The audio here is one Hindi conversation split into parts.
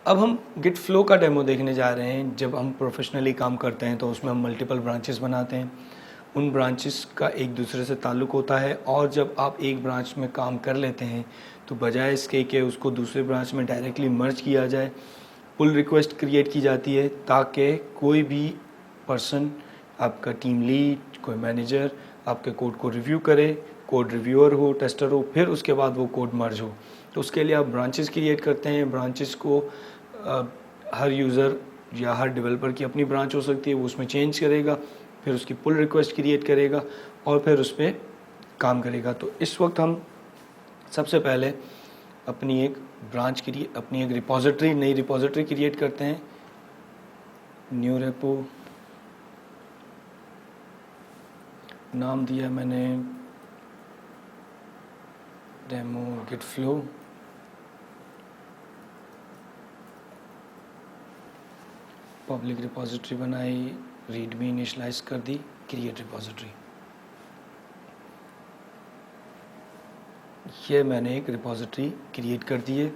अब हम गिट फ्लो का डेमो देखने जा रहे हैं। जब हम प्रोफेशनली काम करते हैं तो उसमें हम मल्टीपल ब्रांचेस बनाते हैं, उन ब्रांचेस का एक दूसरे से ताल्लुक़ होता है। और जब आप एक ब्रांच में काम कर लेते हैं तो बजाय इसके कि उसको दूसरे ब्रांच में डायरेक्टली मर्ज किया जाए, पुल रिक्वेस्ट क्रिएट की जाती है ताकि कोई भी पर्सन, आपका टीम लीड, कोई मैनेजर आपके कोड को रिव्यू करे, कोड रिव्यूअर हो, टेस्टर हो, फिर उसके बाद वो कोड मर्ज हो। तो उसके लिए आप ब्रांचेस क्रिएट करते हैं। ब्रांचेस को हर यूज़र या हर डेवलपर की अपनी ब्रांच हो सकती है, वो उसमें चेंज करेगा, फिर उसकी पुल रिक्वेस्ट क्रिएट करेगा और फिर उस पर काम करेगा। तो इस वक्त हम सबसे पहले अपनी एक अपनी एक रिपॉजिटरी, नई रिपॉजिटरी क्रिएट करते हैं। न्यू रेपो नाम दिया मैंने demo git flow. Public repository बनाई, रीडमी इनिशियलाइज कर दी, क्रिएट रिपॉजिटरी। ये मैंने एक रिपॉजिटरी क्रिएट कर दी है।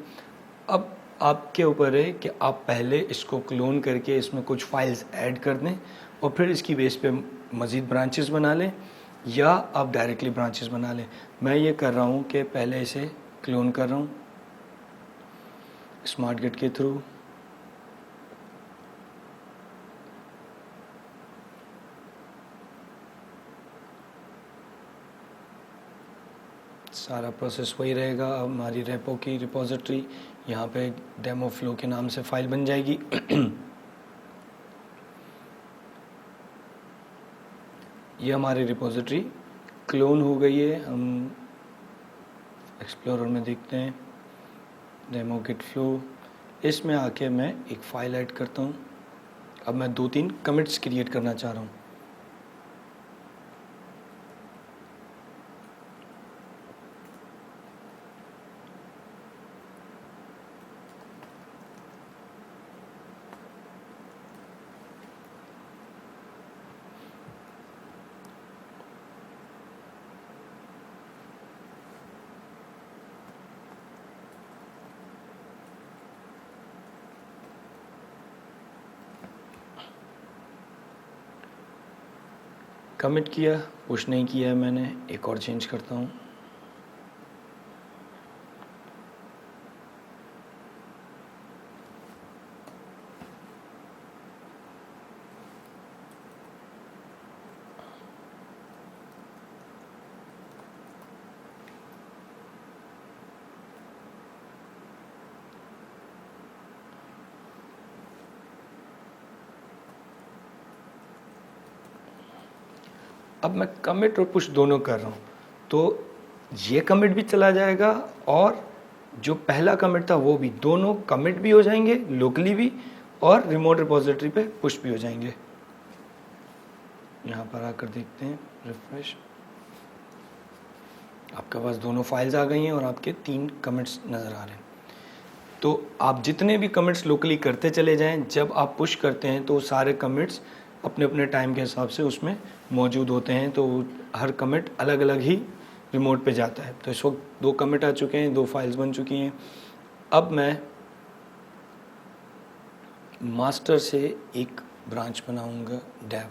अब आपके ऊपर है कि आप पहले इसको क्लोन करके इसमें कुछ फाइल्स ऐड कर दें और फिर इसकी बेस पे मज़ीद ब्रांचेस बना लें, या आप डायरेक्टली ब्रांचेस बना लें। मैं ये कर रहा हूँ कि पहले इसे क्लोन कर रहा हूँ स्मार्ट गिट के थ्रू। सारा प्रोसेस वही रहेगा। अब हमारी रेपो की रिपॉजिटरी यहाँ पे डेमो फ्लो के नाम से फ़ाइल बन जाएगी। ये हमारी रिपॉजिटरी क्लोन हो गई है। हम एक्सप्लोरर में देखते हैं डेमो गिट फ्लो। इसमें आके मैं एक फ़ाइल ऐड करता हूँ। अब मैं 2-3 कमिट्स क्रिएट करना चाह रहा हूँ। कमिट किया, पुश नहीं किया है मैंने, एक और चेंज करता हूँ। अब मैं कमिट और पुश दोनों कर रहा हूँ, तो ये कमिट भी चला जाएगा और जो पहला कमिट था वो भी, दोनों कमिट भी हो जाएंगे लोकली भी और रिमोट रिपॉजिटरी पे पुश भी हो जाएंगे। यहाँ पर आकर देखते हैं, रिफ्रेश, आपके पास दोनों फाइल्स आ गई हैं और आपके 3 कमिट्स नज़र आ रहे हैं। तो आप जितने भी कमिट्स लोकली करते चले जाएं, जब आप पुश करते हैं तो सारे कमिट्स अपने अपने टाइम के हिसाब से उसमें मौजूद होते हैं। तो हर कमिट अलग अलग ही रिमोट पे जाता है। तो इस वक्त 2 कमिट आ चुके हैं, 2 फाइल्स बन चुकी हैं। अब मैं मास्टर से एक ब्रांच बनाऊंगा, डेव।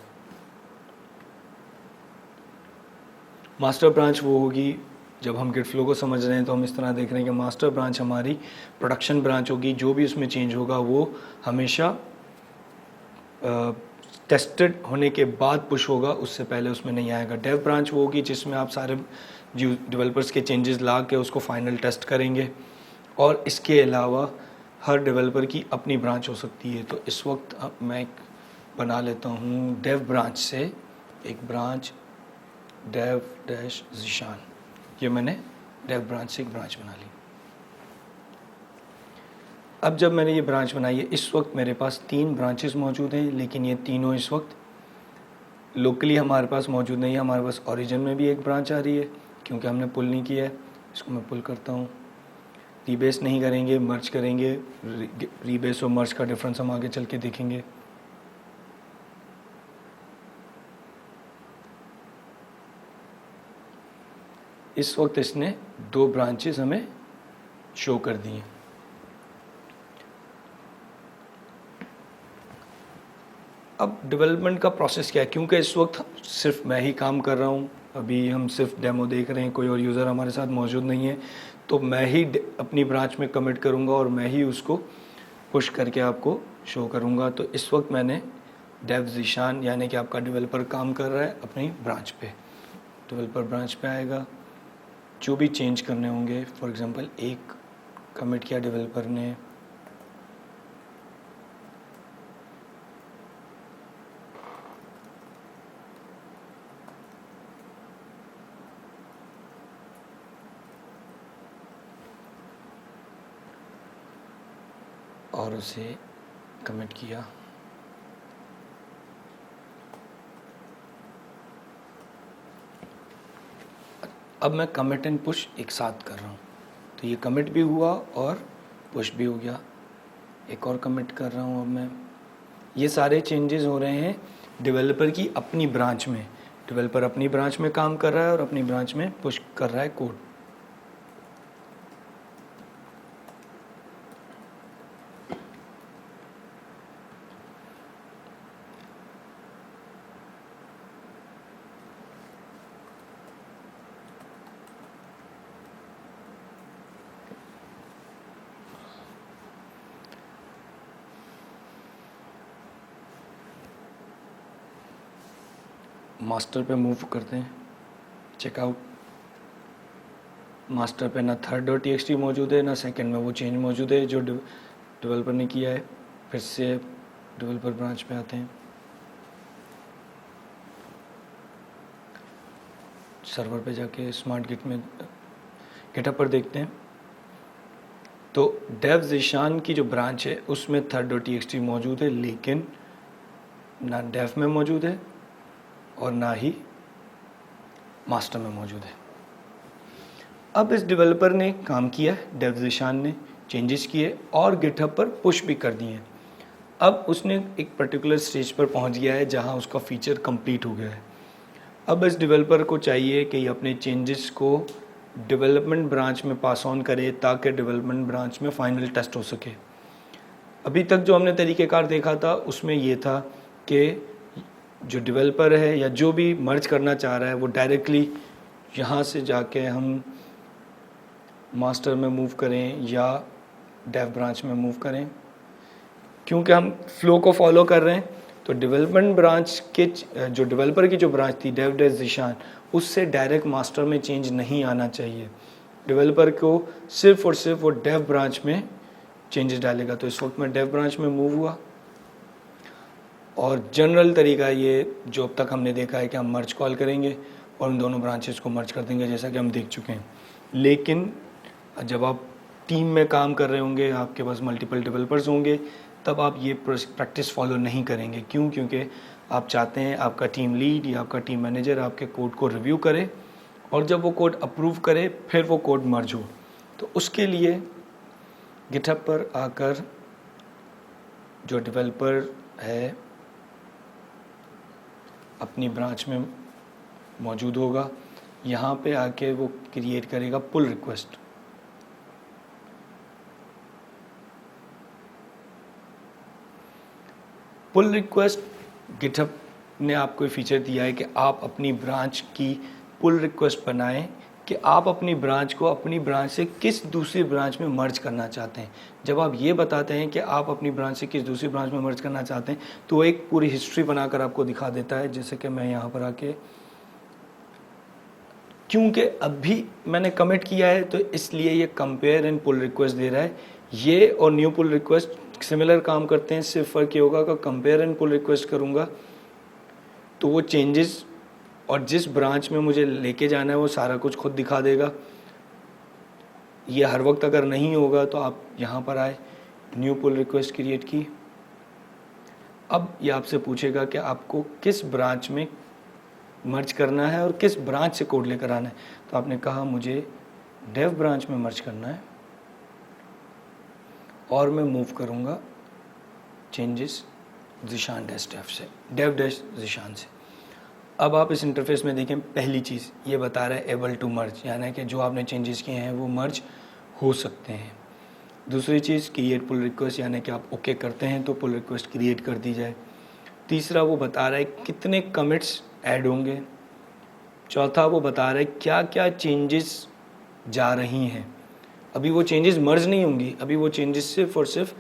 मास्टर ब्रांच वो होगी, जब हम गिट फ्लो को समझ रहे हैं तो हम इस तरह देख रहे हैं कि मास्टर ब्रांच हमारी प्रोडक्शन ब्रांच होगी। जो भी उसमें चेंज होगा वो हमेशा टेस्टेड होने के बाद पुश होगा, उससे पहले उसमें नहीं आएगा। डेव ब्रांच वो होगी जिसमें आप सारे डेवलपर्स के चेंजेस ला के उसको फाइनल टेस्ट करेंगे। और इसके अलावा हर डेवलपर की अपनी ब्रांच हो सकती है। तो इस वक्त मैं बना लेता हूँ डेव ब्रांच से एक ब्रांच, डेव डैश ज़ीशान। ये मैंने डेव ब्रांच से एक ब्रांच बना ली। अब जब मैंने ये ब्रांच बनाई है, इस वक्त मेरे पास 3 ब्रांचेस मौजूद हैं, लेकिन ये तीनों इस वक्त लोकली हमारे पास मौजूद नहीं है। हमारे पास ओरिजिन में भी एक ब्रांच आ रही है क्योंकि हमने पुल नहीं किया है। इसको मैं पुल करता हूँ। रीबेस नहीं करेंगे, मर्ज करेंगे। रीबेस और मर्ज का डिफरेंस हम आगे चल के देखेंगे। इस वक्त इसने 2 ब्रांचेस हमें शो कर दी हैं। अब डेवलपमेंट का प्रोसेस क्या है, क्योंकि इस वक्त सिर्फ मैं ही काम कर रहा हूँ, अभी हम सिर्फ डेमो देख रहे हैं, कोई और यूज़र हमारे साथ मौजूद नहीं है, तो मैं ही अपनी ब्रांच में कमिट करूँगा और मैं ही उसको पुश करके आपको शो करूँगा। तो इस वक्त मैंने डेव ज़ीशान यानी कि आपका डेवलपर काम कर रहा है अपनी ब्रांच पे। डेवलपर ब्रांच पे आएगा, जो भी चेंज करने होंगे, फॉर एग्ज़ाम्पल एक कमिट किया डेवलपर ने, और उसे कमिट किया। अब मैं कमिट एंड पुश एक साथ कर रहा हूँ, तो ये कमिट भी हुआ और पुश भी हो गया। एक और कमिट कर रहा हूँ अब मैं। ये सारे चेंजेस हो रहे हैं डेवलपर की अपनी ब्रांच में। डेवलपर अपनी ब्रांच में काम कर रहा है और अपनी ब्रांच में पुश कर रहा है कोड। मास्टर पे मूव करते हैं, चेकआउट। मास्टर पे ना third.txt मौजूद है, ना सेकंड में वो चेंज मौजूद है जो डेवलपर ने किया है। फिर से डेवलपर ब्रांच पे आते हैं, सर्वर पे जाके स्मार्ट गिट में गिटहब पर देखते हैं, तो डेव ज़ीशान की जो ब्रांच है उसमें third.txt मौजूद है, लेकिन ना डेव में मौजूद है और ना ही मास्टर में मौजूद है। अब इस डेवलपर ने काम किया, डेव ज़ीशान ने चेंजेस किए और गिटहब पर पुश भी कर दिए। अब उसने एक पर्टिकुलर स्टेज पर पहुंच गया है जहां उसका फीचर कंप्लीट हो गया है। अब इस डेवलपर को चाहिए कि अपने चेंजेस को डेवलपमेंट ब्रांच में पास ऑन करे ताकि डेवलपमेंट ब्रांच में फाइनल टेस्ट हो सके। अभी तक जो हमने तरीक़ेकार देखा था उसमें ये था कि जो डेवलपर है या जो भी मर्ज करना चाह रहा है वो डायरेक्टली यहाँ से जाके हम मास्टर में मूव करें या डेव ब्रांच में मूव करें। क्योंकि हम फ्लो को फॉलो कर रहे हैं, तो डेवलपमेंट ब्रांच के जो डेवलपर की जो ब्रांच थी डेव ज़ीशान, उससे डायरेक्ट मास्टर में चेंज नहीं आना चाहिए। डेवलपर को सिर्फ और सिर्फ वो डेव ब्रांच में चेंजेस डालेगा। तो इस वक्त मैं डेव ब्रांच में मूव हुआ और जनरल तरीका ये जो अब तक हमने देखा है कि हम मर्ज कॉल करेंगे और उन दोनों ब्रांचेस को मर्ज कर देंगे, जैसा कि हम देख चुके हैं। लेकिन जब आप टीम में काम कर रहे होंगे, आपके पास मल्टीपल डेवलपर्स होंगे, तब आप ये प्रैक्टिस फॉलो नहीं करेंगे। क्यों? क्योंकि आप चाहते हैं आपका टीम लीड या आपका टीम मैनेजर आपके कोड को रिव्यू करे और जब वो कोड अप्रूव करे फिर वो कोड मर्ज हो। तो उसके लिए गिटहब पर आकर जो डेवलपर है अपनी ब्रांच में मौजूद होगा, यहाँ पे आके वो क्रिएट करेगा pull request. Pull request GitHub ने आपको फीचर दिया है कि आप अपनी ब्रांच की पुल रिक्वेस्ट बनाएं कि आप अपनी ब्रांच को अपनी ब्रांच से किस दूसरी ब्रांच में मर्ज करना चाहते हैं। जब आप ये बताते हैं कि आप अपनी ब्रांच से किस दूसरी ब्रांच में मर्ज करना चाहते हैं, तो वो एक पूरी हिस्ट्री बनाकर आपको दिखा देता है। जैसे कि मैं यहाँ पर आके, क्योंकि अभी मैंने कमिट किया है तो इसलिए ये कंपेयर एंड पुल रिक्वेस्ट दे रहा है। ये और न्यू पुल रिक्वेस्ट सिमिलर काम करते हैं, सिर्फ फ़र्क ये होगा कि कंपेयर एंड पुल रिक्वेस्ट करूँगा तो वो चेंजेस और जिस ब्रांच में मुझे लेके जाना है वो सारा कुछ खुद दिखा देगा। ये हर वक्त अगर नहीं होगा तो आप यहाँ पर आए, न्यू पुल रिक्वेस्ट क्रिएट की। अब ये आपसे पूछेगा कि आपको किस ब्रांच में मर्ज करना है और किस ब्रांच से कोड लेकर आना है। तो आपने कहा मुझे डेव ब्रांच में मर्ज करना है और मैं मूव करूँगा चेंजेस ज़ीशान डैश डेव से, डेव डैश ज़ीशान से। अब आप इस इंटरफेस में देखें, पहली चीज़ ये बता रहा है एबल टू मर्ज, यानी कि जो आपने चेंजेस किए हैं वो मर्ज हो सकते हैं। दूसरी चीज़ क्रिएट पुल रिक्वेस्ट, यानी कि आप ओके करते हैं तो पुल रिक्वेस्ट क्रिएट कर दी जाए। तीसरा वो बता रहा है कितने कमिट्स ऐड होंगे। चौथा वो बता रहा है क्या क्या चेंजेस जा रही हैं। अभी वो चेंजेस मर्ज नहीं होंगी, अभी वो चेंजेस सिर्फ और सिर्फ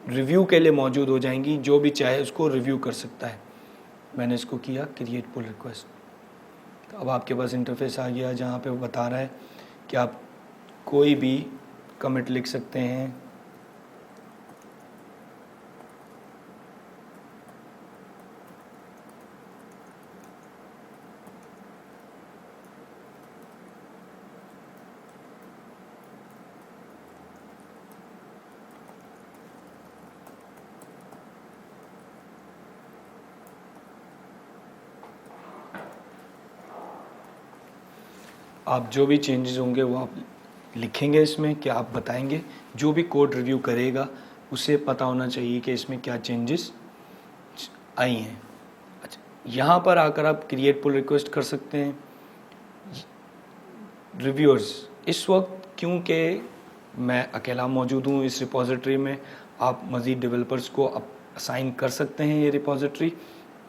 रिव्यू के लिए मौजूद हो जाएंगी, जो भी चाहे उसको रिव्यू कर सकता है। मैंने इसको किया क्रिएट पुल रिक्वेस्ट। तो अब आपके पास इंटरफेस आ गया जहाँ पे वो बता रहा है कि आप कोई भी कमिट लिख सकते हैं। आप जो भी चेंजेस होंगे वो आप लिखेंगे इसमें, कि आप बताएंगे। जो भी कोड रिव्यू करेगा उसे पता होना चाहिए कि इसमें क्या चेंजेस आई हैं। अच्छा, यहाँ पर आकर आप क्रिएट पुल रिक्वेस्ट कर सकते हैं। रिव्यूअर्स इस वक्त, क्योंकि मैं अकेला मौजूद हूँ इस रिपॉजिटरी में, आप मज़ीद डेवलपर्स को असाइन कर सकते हैं ये रिपॉजिटरी।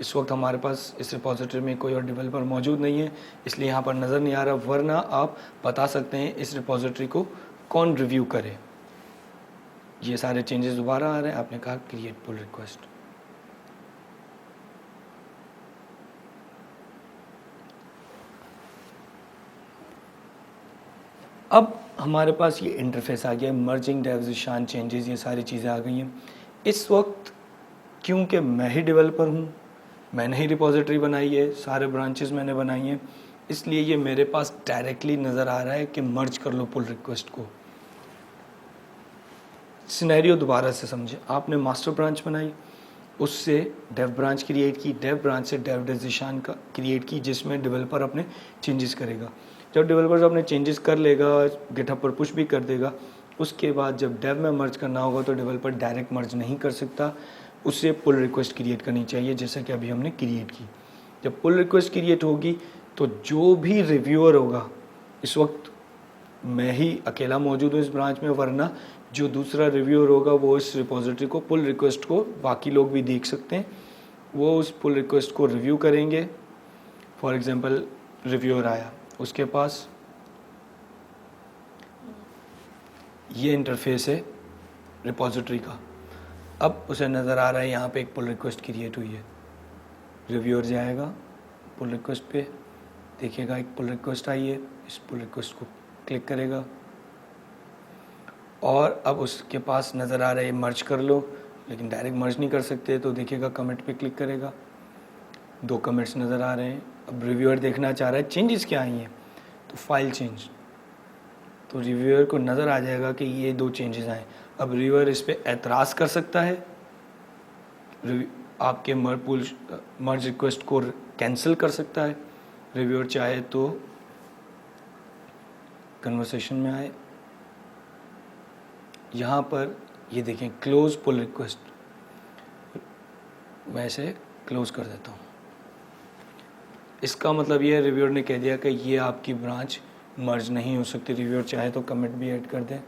इस वक्त हमारे पास इस रिपॉजिटरी में कोई और डेवलपर मौजूद नहीं है, इसलिए यहाँ पर नज़र नहीं आ रहा, वरना आप बता सकते हैं इस रिपॉजिटरी को कौन रिव्यू करे। ये सारे चेंजेस दोबारा आ रहे हैं। आपने कहा क्रिएट पुल रिक्वेस्ट। अब हमारे पास ये इंटरफेस आ गया, मर्जिंग डेविजेशन चेंजेस, ये सारी चीज़ें आ गई हैं। इस वक्त क्योंकि मैं ही डेवलपर हूँ, मैंने ही रिपॉजिटरी बनाई है, सारे ब्रांचेस मैंने बनाई हैं, इसलिए ये मेरे पास डायरेक्टली नज़र आ रहा है कि मर्ज कर लो पुल रिक्वेस्ट को। सिनेरियो दोबारा से समझें। आपने मास्टर ब्रांच बनाई, उससे डेव ब्रांच क्रिएट की, डेव ब्रांच से डेव डेजिशन का क्रिएट की, जिसमें डेवलपर अपने चेंजेस करेगा। जब डेवलपर अपने चेंजेस कर लेगा, गिटहब पर पुश भी कर देगा, उसके बाद जब डेव में मर्ज करना होगा तो डेवलपर डायरेक्ट मर्ज नहीं कर सकता, उससे पुल रिक्वेस्ट क्रिएट करनी चाहिए, जैसा कि अभी हमने क्रिएट की। जब पुल रिक्वेस्ट क्रिएट होगी तो जो भी रिव्यूअर होगा, इस वक्त मैं ही अकेला मौजूद हूँ इस ब्रांच में, वरना जो दूसरा रिव्यूअर होगा वो इस रिपॉजिटरी को, पुल रिक्वेस्ट को, बाकी लोग भी देख सकते हैं, वो उस पुल रिक्वेस्ट को रिव्यू करेंगे। फॉर एग्जांपल रिव्यूअर आया, उसके पास ये इंटरफेस है रिपॉजिटरी का। अब उसे नज़र आ रहा है यहाँ पे एक पुल रिक्वेस्ट क्रिएट हुई है। रिव्यूअर जाएगा पुल रिक्वेस्ट पे, देखिएगा एक पुल रिक्वेस्ट आई है, इस पुल रिक्वेस्ट को क्लिक करेगा और अब उसके पास नज़र आ रहा है मर्ज कर लो, लेकिन डायरेक्ट मर्ज नहीं कर सकते, तो देखिएगा कमेंट पे क्लिक करेगा, 2 कमेंट्स नज़र आ रहे हैं। अब रिव्यूअर देखना चाह रहा है चेंजेस क्या आई हैं, तो फाइल चेंज, तो रिव्यूअर को नज़र आ जाएगा कि ये 2 चेंजेस आए। अब रिव्यूअर इस पर एतराज़ कर सकता है, आपके मर्ज रिक्वेस्ट को कैंसिल कर सकता है। रिव्यूअर चाहे तो कन्वर्सेशन में आए, यहाँ पर ये देखें क्लोज पुल रिक्वेस्ट, मैं इसे क्लोज कर देता हूँ। इसका मतलब ये है रिव्यूअर ने कह दिया कि ये आपकी ब्रांच मर्ज नहीं हो सकती। रिव्यूअर चाहे तो कमेंट भी ऐड कर दें।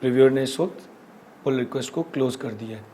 रिव्यूअर ने इस वक्त पुल रिक्वेस्ट को क्लोज कर दिया है।